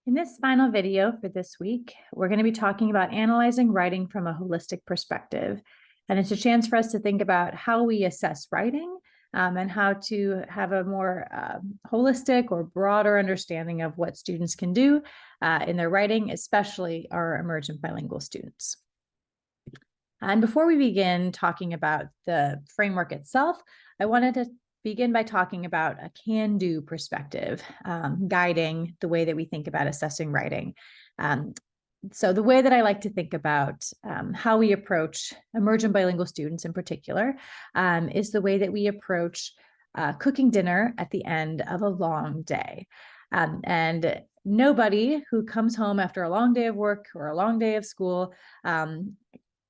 In this final video for this week, we're going to be talking about analyzing writing from a holistic perspective. And it's a chance for us to think about how we assess writing and how to have a more holistic or broader understanding of what students can do in their writing, especially our emergent bilingual students. And before we begin talking about the framework itself, I wanted to begin by talking about a can-do perspective, guiding the way that we think about assessing writing. So the way that I like to think about how we approach emergent bilingual students in particular is the way that we approach cooking dinner at the end of a long day. And nobody who comes home after a long day of work or a long day of school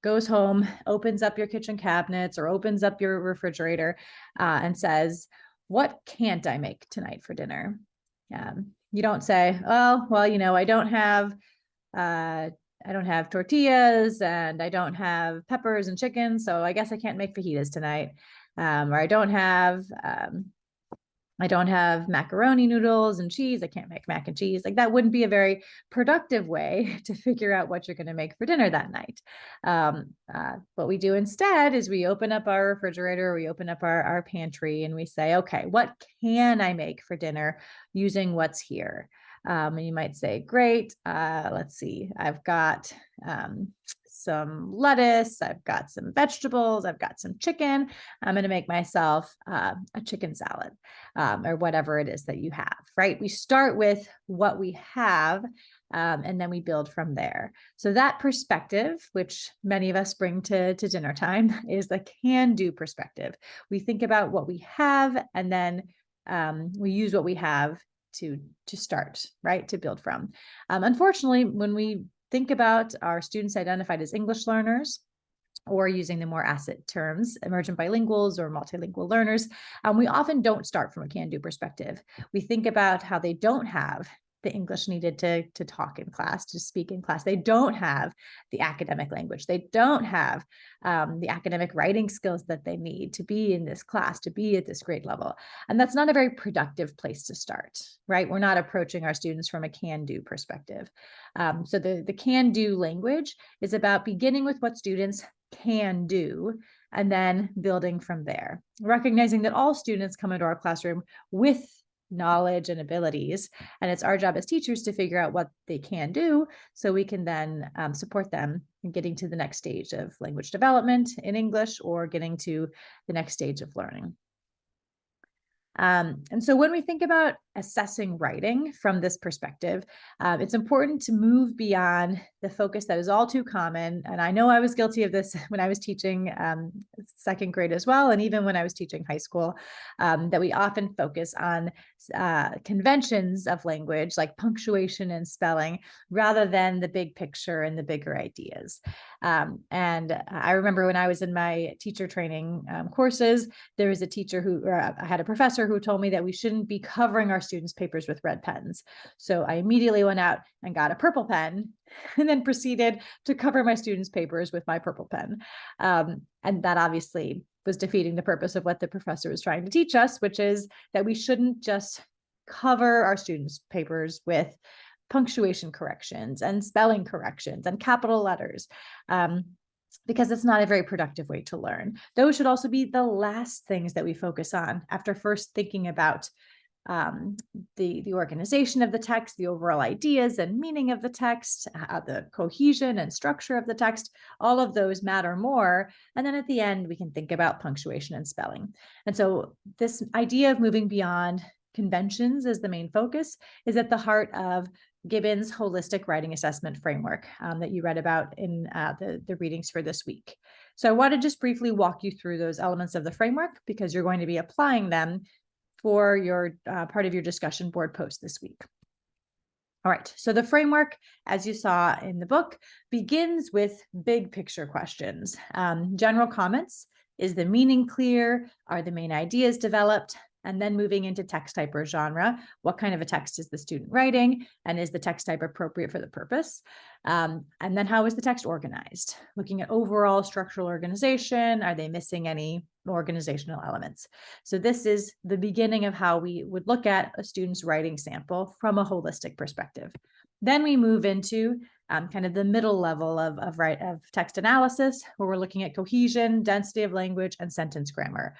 goes home, opens up your kitchen cabinets or opens up your refrigerator and says, "What can't I make tonight for dinner?" You don't say, "Oh, well, I don't have tortillas and I don't have peppers and chicken, so I guess I can't make fajitas tonight." Or I don't have macaroni noodles and cheese. I can't make mac and cheese. Like that wouldn't be a very productive way to figure out what you're going to make for dinner that night. What we do instead is we open up our refrigerator, we open up our pantry, and we say, okay, what can I make for dinner using what's here? And you might say, great, let's see, I've got some lettuce, I've got some vegetables, I've got some chicken. I'm going to make myself a chicken salad or whatever it is that you have, right? We start with what we have and then we build from there. So that perspective, which many of us bring to dinner time, is the can-do perspective. We think about what we have and then we use what we have to start, right? To build from. Unfortunately, when we think about our students identified as English learners, or using the more asset terms, emergent bilinguals or multilingual learners, we often don't start from a can-do perspective. We think about how they don't have the English needed to talk in class, to speak in class. They don't have the academic language. They don't have the academic writing skills that they need to be in this class, to be at this grade level. And that's not a very productive place to start, right? We're not approaching our students from a can-do perspective. So the can-do language is about beginning with what students can do and then building from there, recognizing that all students come into our classroom with knowledge and abilities, and it's our job as teachers to figure out what they can do so we can then support them in getting to the next stage of language development in English or getting to the next stage of learning. And so when we think about assessing writing from this perspective, it's important to move beyond the focus that is all too common. And I know I was guilty of this when I was teaching second grade as well, and even when I was teaching high school, that we often focus on conventions of language like punctuation and spelling rather than the big picture and the bigger ideas. And I remember when I was in my teacher training courses, there was a teacher I had a professor who told me that we shouldn't be covering our students' papers with red pens. So I immediately went out and got a purple pen and then proceeded to cover my students' papers with my purple pen. And that obviously was defeating the purpose of what the professor was trying to teach us, which is that we shouldn't just cover our students' papers with punctuation corrections and spelling corrections and capital letters. Because it's not a very productive way to learn. Those should also be the last things that we focus on after first thinking about the organization of the text, the overall ideas and meaning of the text, the cohesion and structure of the text. All of those matter more. And then at the end, we can think about punctuation and spelling. And so this idea of moving beyond conventions as the main focus is at the heart of Gibbon's holistic writing assessment framework that you read about in the readings for this week. So I want to just briefly walk you through those elements of the framework because you're going to be applying them for your part of your discussion board post this week. All right, so the framework, as you saw in the book, begins with big picture questions. General comments: is the meaning clear? Are the main ideas developed? and then moving into text type or genre. What kind of a text is the student writing, and is the text type appropriate for the purpose? And then how is the text organized? Looking at overall structural organization, are they missing any organizational elements? So this is the beginning of how we would look at a student's writing sample from a holistic perspective. Then we move into kind of the middle level of text analysis, where we're looking at cohesion, density of language, and sentence grammar.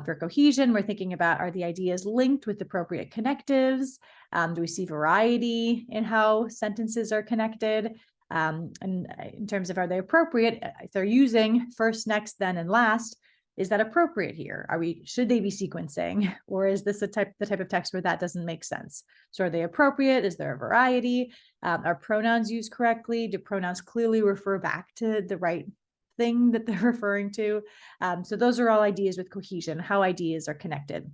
For cohesion, we're thinking about, are the ideas linked with appropriate connectives? Do we see variety in how sentences are connected? And in terms of, are they appropriate? If they're using first, next, then, and last, is that appropriate here? Should they be sequencing, or is this the type of text where that doesn't make sense? So are they appropriate? Is there a variety? Are pronouns used correctly? Do pronouns clearly refer back to the right thing that they're referring to? So those are all ideas with cohesion, how ideas are connected.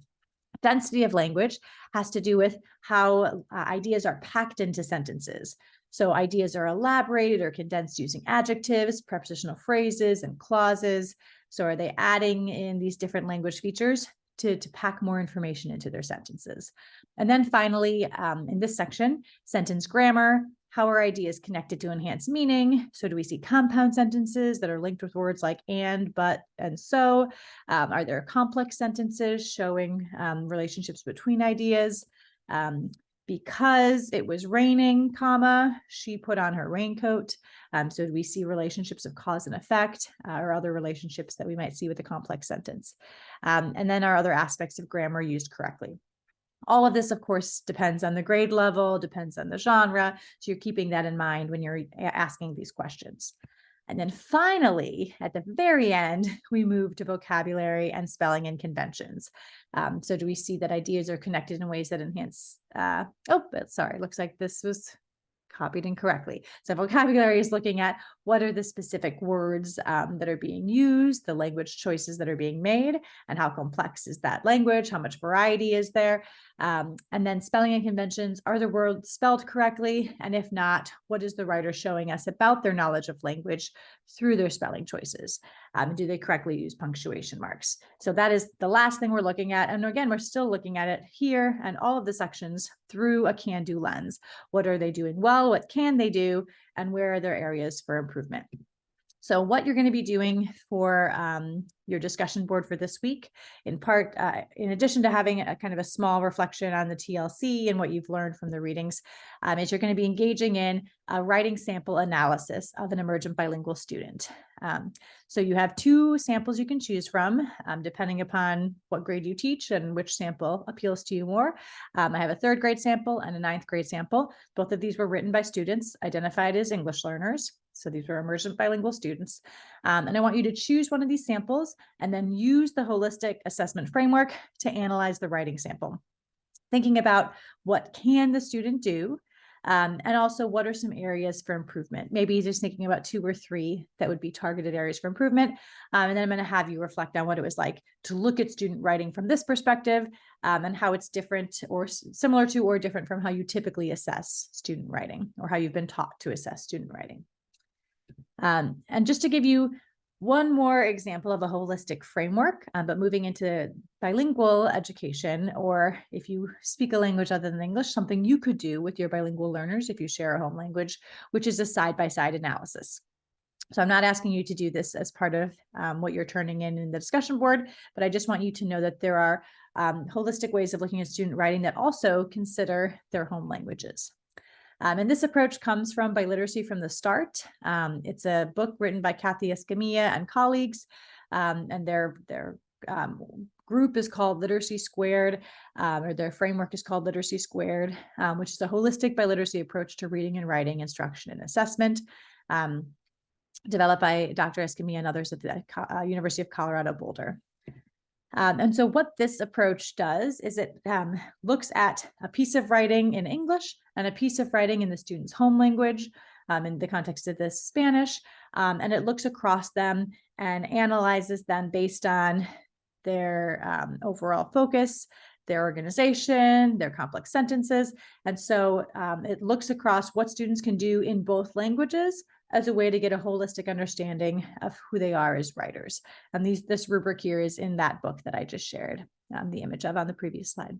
Density of language has to do with how ideas are packed into sentences. So ideas are elaborated or condensed using adjectives, prepositional phrases, and clauses. So are they adding in these different language features to pack more information into their sentences? And then finally, in this section, sentence grammar. How are ideas connected to enhance meaning? So do we see compound sentences that are linked with words like and, but, and so? Are there complex sentences showing relationships between ideas? Because it was raining, comma, she put on her raincoat. So do we see relationships of cause and effect, or other relationships that we might see with a complex sentence? And then are other aspects of grammar used correctly? All of this, of course, depends on the grade level, depends on the genre. So you're keeping that in mind when you're asking these questions. And then finally, at the very end, we move to vocabulary and spelling and conventions. So do we see that ideas are connected in ways that enhance, looks like this was copied incorrectly. So vocabulary is looking at what are the specific words that are being used, the language choices that are being made, and how complex is that language, how much variety is there. And then spelling and conventions, are the words spelled correctly? And if not, what is the writer showing us about their knowledge of language through their spelling choices? Do they correctly use punctuation marks? So that is the last thing we're looking at. And again, we're still looking at it here and all of the sections through a can-do lens. What are they doing well? What can they do? And where are there areas for improvement? So what you're going to be doing for your discussion board for this week, in part, in addition to having a kind of a small reflection on the TLC and what you've learned from the readings, is you're going to be engaging in a writing sample analysis of an emergent bilingual student. So you have two samples you can choose from, depending upon what grade you teach and which sample appeals to you more. I have a third grade sample and a ninth grade sample. Both of these were written by students identified as English learners. So these were emergent bilingual students. And I want you to choose one of these samples and then use the holistic assessment framework to analyze the writing sample. Thinking about what can the student do, and also what are some areas for improvement. Maybe just thinking about 2 or 3 that would be targeted areas for improvement. And then I'm going to have you reflect on what it was like to look at student writing from this perspective, and how it's different or similar to or different from how you typically assess student writing or how you've been taught to assess student writing. And just to give you one more example of a holistic framework, but moving into bilingual education, or if you speak a language other than English, something you could do with your bilingual learners if you share a home language, which is a side-by-side analysis. So I'm not asking you to do this as part of what you're turning in the discussion board, but I just want you to know that there are holistic ways of looking at student writing that also consider their home languages. And this approach comes from Biliteracy from the Start. It's a book written by Kathy Escamilla and colleagues, and their group is called Literacy Squared, or their framework is called Literacy Squared, which is a holistic biliteracy approach to reading and writing, instruction, and assessment, developed by Dr. Escamilla and others at the University of Colorado Boulder. And so what this approach does is it looks at a piece of writing in English and a piece of writing in the student's home language, in the context of this Spanish, and it looks across them and analyzes them based on their overall focus, their organization, their complex sentences. And so it looks across what students can do in both languages as a way to get a holistic understanding of who they are as writers. And this rubric here is in that book that I just shared. the image of on the previous slide.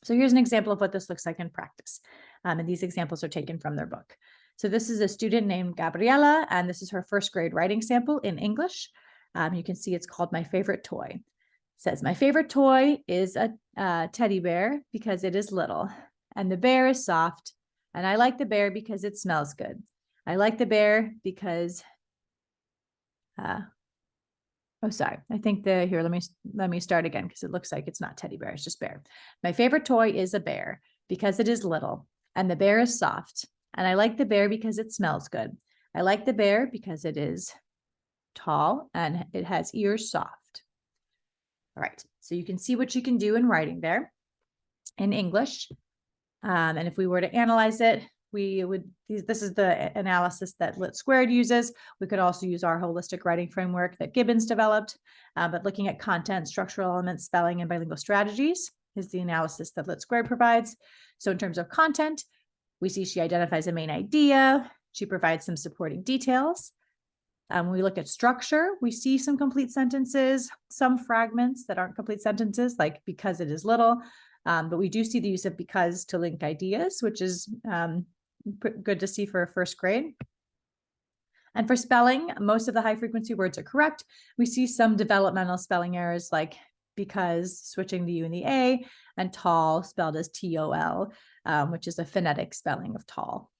So here's an example of what this looks like in practice. And these examples are taken from their book. So this is a student named Gabriela, and this is her first grade writing sample in English. You can see it's called My Favorite Toy. It says, my favorite toy is a teddy bear because it is little, and the bear is soft, and I like the bear because it smells good. I like the bear because, oh, sorry. I think here, let me start again because it looks like it's not teddy bear, it's just bear. My favorite toy is a bear because it is little, and the bear is soft, and I like the bear because it smells good. I like the bear because it is tall and it has ears soft. All right, so you can see what you can do in writing there in English. And if we were to analyze it, this is the analysis that Lit Squared uses. We could also use our holistic writing framework that Gibbons developed, but looking at content, structural elements, spelling, and bilingual strategies is the analysis that Lit Squared provides. So in terms of content, we see she identifies a main idea. She provides some supporting details. When we look at structure, we see some complete sentences, some fragments that aren't complete sentences, like because it is little, but we do see the use of because to link ideas, which is good to see for first grade. And for spelling, most of the high frequency words are correct. We see some developmental spelling errors like because switching the U and the A, and tall spelled as T-O-L, which is a phonetic spelling of tall.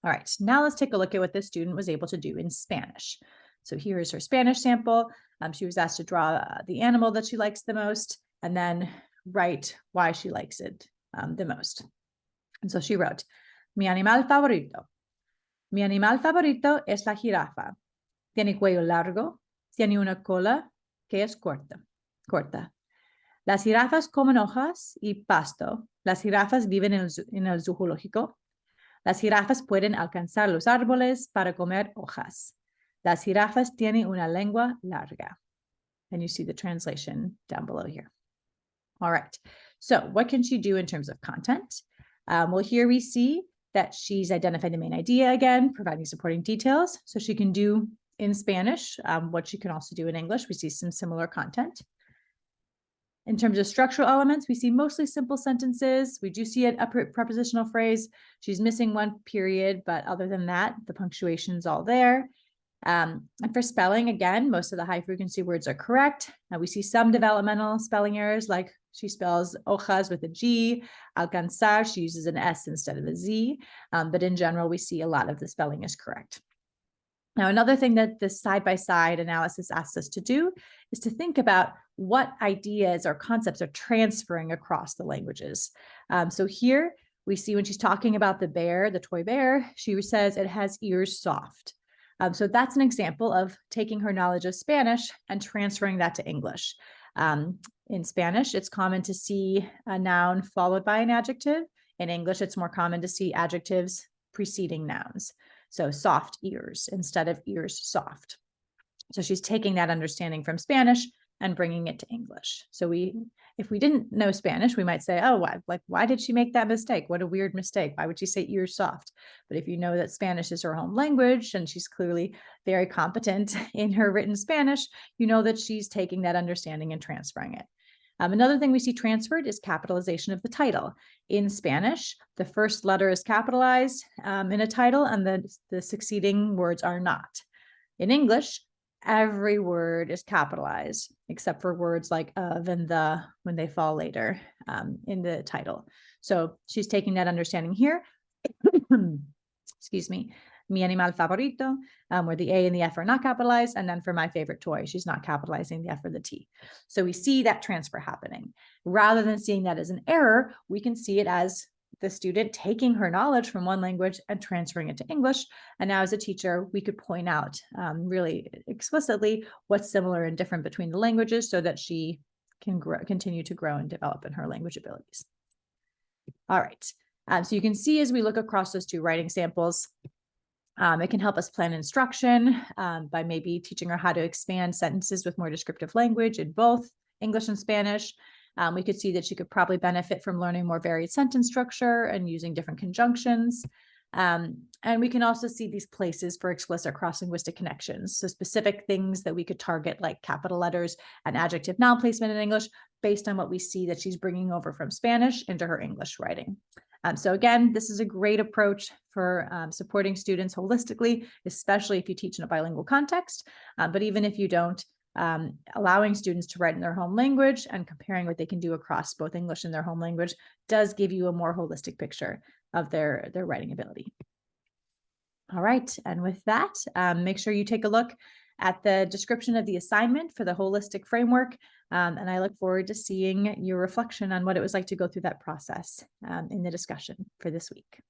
All right, now let's take a look at what this student was able to do in Spanish. So here is her Spanish sample. She was asked to draw the animal that she likes the most, and then write why she likes it the most. And so she wrote, mi animal favorito. Mi animal favorito es la jirafa. Tiene cuello largo, tiene una cola que es corta. Las jirafas comen hojas y pasto. Las jirafas viven en el zoológico. Las jirafas pueden alcanzar los árboles para comer hojas. Las jirafas tienen una lengua larga. And you see the translation down below here. All right, so what can she do in terms of content? Well, here we see that she's identified the main idea again, providing supporting details. So she can do in Spanish what she can also do in English. We see some similar content. In terms of structural elements, we see mostly simple sentences. We do see a prepositional phrase. She's missing one period, but other than that, the punctuation is all there. And for spelling, again, most of the high frequency words are correct. Now we see some developmental spelling errors, like she spells hojas with a G, alcanzar, she uses an S instead of a Z. But in general, we see a lot of the spelling is correct. Now, another thing that this side-by-side analysis asks us to do is to think about what ideas or concepts are transferring across the languages. So here we see when she's talking about the bear, the toy bear, she says it has ears soft. So that's an example of taking her knowledge of Spanish and transferring that to English. In Spanish, it's common to see a noun followed by an adjective. In English, it's more common to see adjectives preceding nouns. So soft ears instead of ears soft. So she's taking that understanding from Spanish and bringing it to English. So if we didn't know Spanish, we might say, oh, why did she make that mistake? What a weird mistake. Why would she say ears soft? But if you know that Spanish is her home language and she's clearly very competent in her written Spanish, you know that she's taking that understanding and transferring it. Another thing we see transferred is capitalization of the title. In Spanish, the first letter is capitalized in a title and the succeeding words are not. In English, every word is capitalized except for words like of and the when they fall later in the title. So she's taking that understanding here. Excuse me. Mi animal favorito, where the A and the F are not capitalized. And then for my favorite toy, she's not capitalizing the F or the T. So we see that transfer happening. Rather than seeing that as an error, we can see it as the student taking her knowledge from one language and transferring it to English. And now as a teacher, we could point out really explicitly what's similar and different between the languages so that she can continue to grow and develop in her language abilities. All right. So you can see as we look across those two writing samples, it can help us plan instruction by maybe teaching her how to expand sentences with more descriptive language in both English and Spanish. We could see that she could probably benefit from learning more varied sentence structure and using different conjunctions. And we can also see these places for explicit cross-linguistic connections. So specific things that we could target, like capital letters and adjective noun placement in English, based on what we see that she's bringing over from Spanish into her English writing. So again, this is a great approach for supporting students holistically, especially if you teach in a bilingual context. But even if you don't, allowing students to write in their home language and comparing what they can do across both English and their home language does give you a more holistic picture of their writing ability. All right, and with that, make sure you take a look at the description of the assignment for the holistic framework, and I look forward to seeing your reflection on what it was like to go through that process in the discussion for this week.